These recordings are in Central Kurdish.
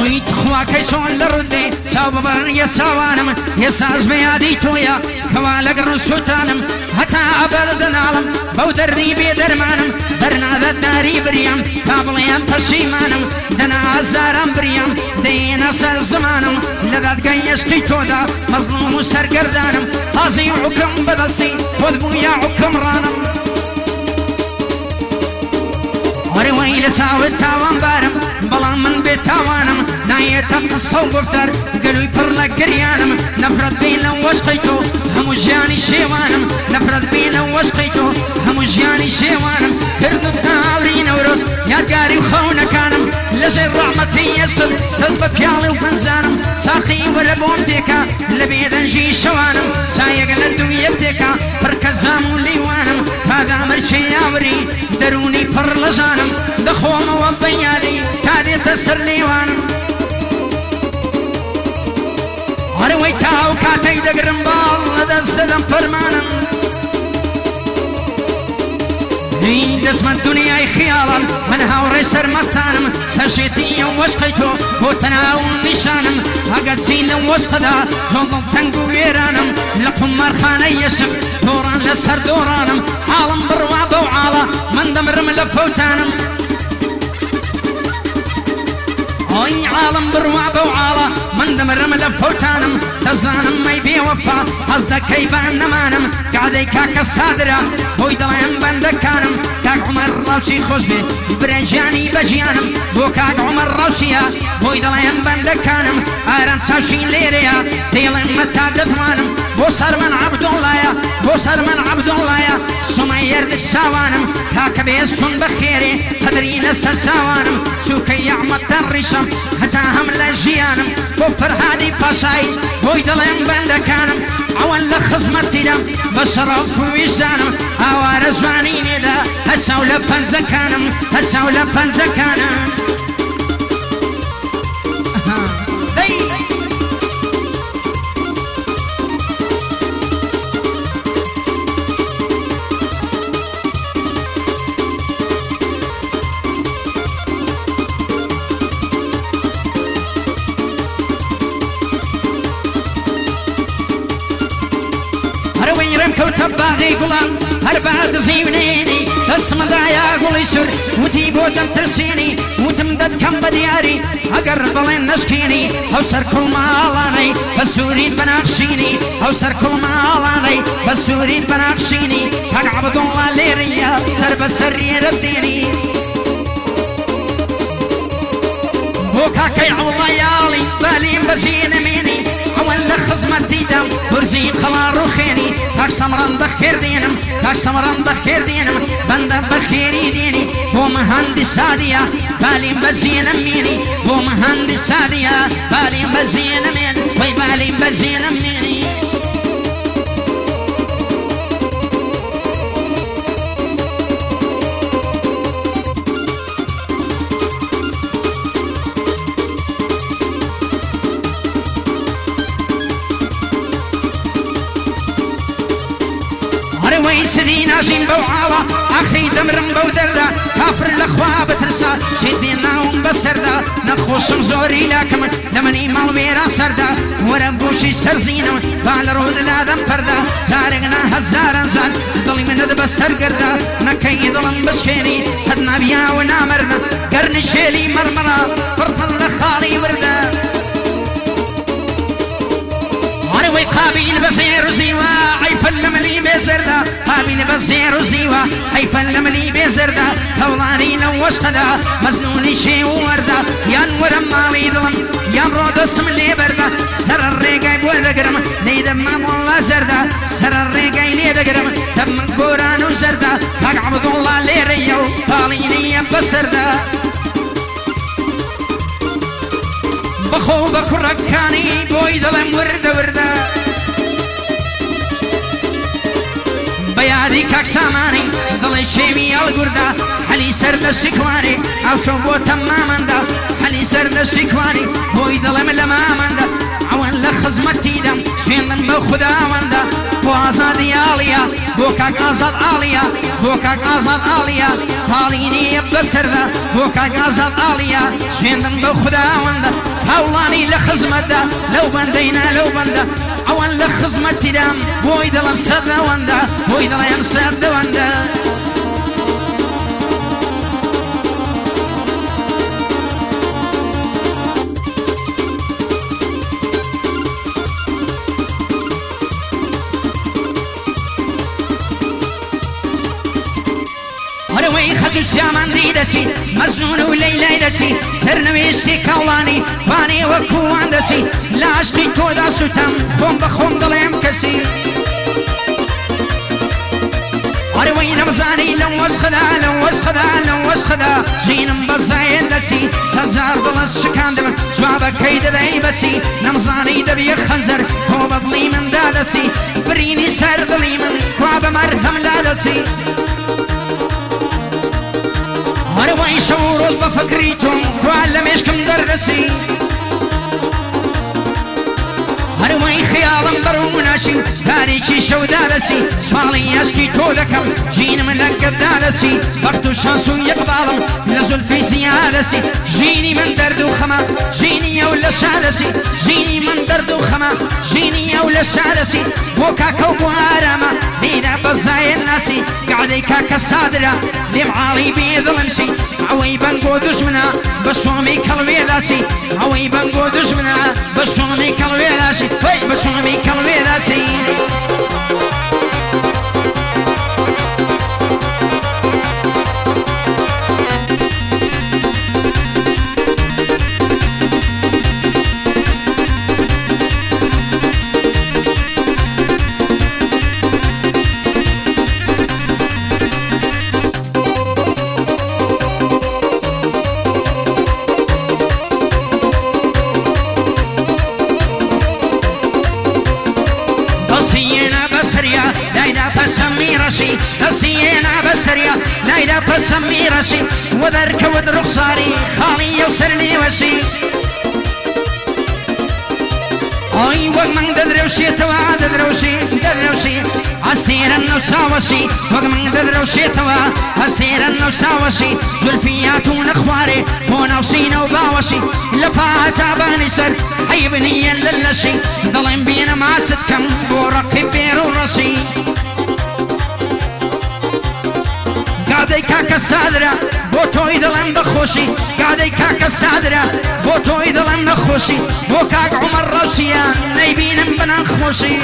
ويت خواكي شون لردي ساببر يساوانم يساز بيادي تويا كوالق رسوتانم هتا أبدا نعلم بودرني بيدرمانم درنا ذا داري بريم تابليم تشيمانم دنا أزارم بريم دينا سر زمانم لذات قيش كيتودا مظلوم سرقردانم قاضي حكم بدسي وذبو يا حكم رانم وري ويل ساوي تاوان بارم بلا من بيتاوانم نايتم قصو قفتر قلوي برلق قريانم نفرد بينا وشقيتو همو جاني شيوانم نفرد بينا وشقيتو همو جاني شيوانم كردو تاورين وروس يادقاري وخونا كانم لجي رحمتي يسقط تزب بيالي وفنزانم ساقي وربون تيكا لبيدن جي شوانم سايق لدو يبتيكا بركزامو ليوانم هذا مرشي ياوري دروني فرلجانم دخوم وبيادي تادي تسر ليوانم هروي تاو كاتي دقرم بال دستدم فرمانم دسم الدنيا خيالا من هاوري سر مستانم سرشيتي وشقيتو وتناو نشانم هقد سين وشقدا زنضف تنقو ويرانم لقم مرخانة يشق دوران لسر دورانم عالم برواب وعالا من دمرم لفوتانم اوي عالم برواب وعالا من دمرم لفوتانم تزانم ما يبي وفا قصدك كيبان نمانم قعدي كاك الصادرة بوي ضلعن بندكانم كاك عمر روشي خوشبي برجاني بجيانم بو كاك عمر روشيا بوي ضلعن بندكانم ارم تشاشين ليريا ديلن متادت مانم بو سر من عبد الله يا بو سر من عبد الله يا سمير دك ساوانم كاك بيسون بخيري قدرين السساوانم سوكي يعمد الرشم حتى هم لجيانم بو فرهادي باشاي بوي ضلعن بندكانم عوان لخزمتي دم بشرف ويجانم اوار زوانين لا هساو لبن زكانم هساو لبن زكانم تباغي قلان هرباد زيونيني اسم دايا قولي سر وتي بودم ترسيني وتمدد كم بدياري اقرب لين نشكيني او سر كل مالاني بس اريد بناقشيني او سر كل مالاني بس اريد بناقشيني حق عبد الله ليريا سر بسر يرديني بوكا كي عوض يالي بالين بزين ميني اول خزمتي دم برزي خلال روخيني تاك سمران بخير دينم تاك سمران بخير دينم بند بخيري ديني بو مهندس سادية بالين بزين ميني بو مهندس سادية بالين بزين ميني وي بالين بزين ميني سري ناجين بوعالة أخي دمرم بودردا كافر الأخوة بترسا شدينا ومبسردا نخوشم زوري لكم لمني مالويرا سردا وربوشي سرزينم بالرود لادم فردا زارقنا هزارا زاد ضلي من دبسر قردا نكي ظلم بشكيني خدنا بيا ونامرنا قرن الشيلي مرمرا فرطل خالي وردا وي قابل بزير زيوا حيفلم لي بزردا قابل بزير زيوا حيفلم لي بزردا كولاني لوش خدا مزنوني شي وردا ينور مالي ظلم يمرود اسم لي بردا سر الرقاي بوذقرم لي دم والله زردا سر الرقاي لي دقرم دم قران وزردا حق عبد الله لي ريو طاليني بسردا بخوبك ركاني بوي ظلم ورده ورده بيادي كاك ساماني ظلي شيمي القرده حلي سرد الشكواني او شوبو تماما دا حلي سرد الشكواني بوي ظلم لما من دا عوان لخزمتي دم شين من بخدا وندا ئازادی ئاڵیە بۆ کاک ئازاد ئاڵیە بۆ کاک ئازاد ئاڵیە تاڵینی بەسەردا بۆ کاک ئازاد ئاڵیە سوێندم بە خوداوەندە هەوڵانی لە خزمەتدا لەو بەندەینا لەو بەندە ئەوان لە خزمەتیدام بۆی دڵم سەردەوەندە بۆی دڵیان سەردەوەندە هەروەی خەج و سیامەندی دەچی مەزنون و لەیلای دەچی سەرنوێشتی کاوڵانی وانێ وەکووان دەچی لە عەشقی تۆدا سوتەم خۆم بە خۆم دڵێم کەسی هەروەی نەمزانی لەم وەسخدا لەم وەسخدا لەم وەسخدا ژینم بەزایەن دەچی سەزار دڵت شکاندم جوابەکەی دەدەی بەسی نەمزانی دەبیە خەنجەر تۆ بە دڵی مندا دەچی برینی سەر دڵی من وا بە مەرهەم لا دەچی هەروەی شەو و ڕۆژ بە فەکری تۆم کوان لە مێشکم دەردەچی هەروەی خەیاڵم بەڕوو ناچی و تاریکی شەودا دەچی سواڵی ئەشکی تۆ دەکەم ژینم لەگەتدا دەچی بەخت و شانس و یەقباڵم لە زولفی زیا دەچی ژینی من دەرد و خەمە ژینی ئەو لە شا دەچی ژینی من دەرد و خەمە ژینی ئەو لە شا دەچی بۆ کاکە و بۆ ئارامە لێرە بەزایەن ناچی گعدەی کاکە سادرە لێم عاڵی بێدڵمشی ئەوەی بەنگۆ دوژمنە بە شۆمی کەڵوێداچی ئەوەی بەنگۆ دوژمنە بە شۆمی کەڵوێداچی بە شۆمی کەڵوێداچی دەسیێنا بەسەریا لایدا پەسەمی ڕەشی وەدەرکەوت ڕوخساری خاڵی و سەر نێوەشی ئۆی وەک من دەدرەوشێتەوە دەدرەوشی دەدرەوشی ئەسێرە نەوشاوەشی وەک من دەدرەوشێتەوە ئەسێرە نەوشاوەشی زولفی هاتوونە خوارێ بۆ ناوشینە و باوەشی لە پاتابانی سەر حەیبنیە لە لەشی دەڵێم بینە ماست کەم بۆ ڕەقی پێر و ڕەشی گادەی کاکە سادرە بۆ تۆی دڵم بەخۆشی گادەی کاکە سادرە بۆ تۆی دڵم نەخۆشی بۆ کاک عومەر ڕەوشیە نەیبینم بەناو خۆشی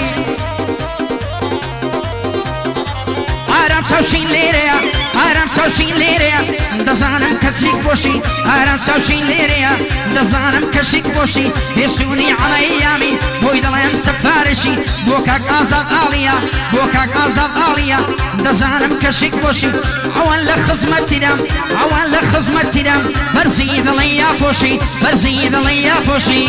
ئارام چاوشین لێرەیە ئارام چاوشین لێرەیە دەزانم کەسێک بۆشی ئارام چاوشین لێرەیە دەزانم کەشێک بۆشی پێشوونی عەڵەیامی بۆی دڵێم سەفارشی بۆ کاک ئازاد ئاڵیە بۆ کاک ئازاد ئاڵیە دەزانم کەشێک بۆشی ئەوان لە خزمەتیدام ئەوان لە خزمەتیدام بەرزی دڵی یا پۆشی بەرزی دڵی یا پۆشی